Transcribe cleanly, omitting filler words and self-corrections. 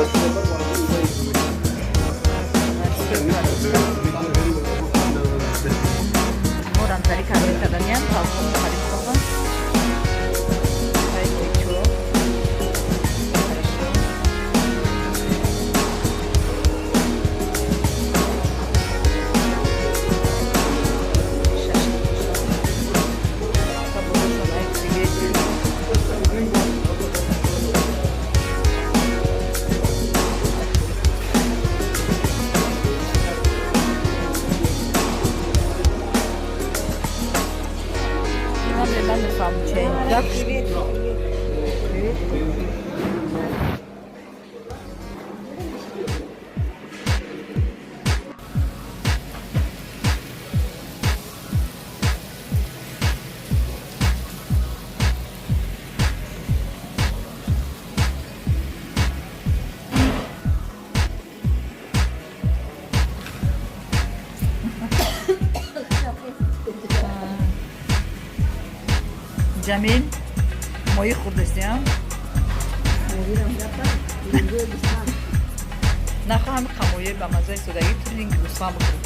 Orang tadi kami katanya kalau hari apa? Baik itu. Ben de farm change. Jamil, موی خوب بسیم. نخواهم خمویه به مزه سودایی تونینگ روسما بکنم.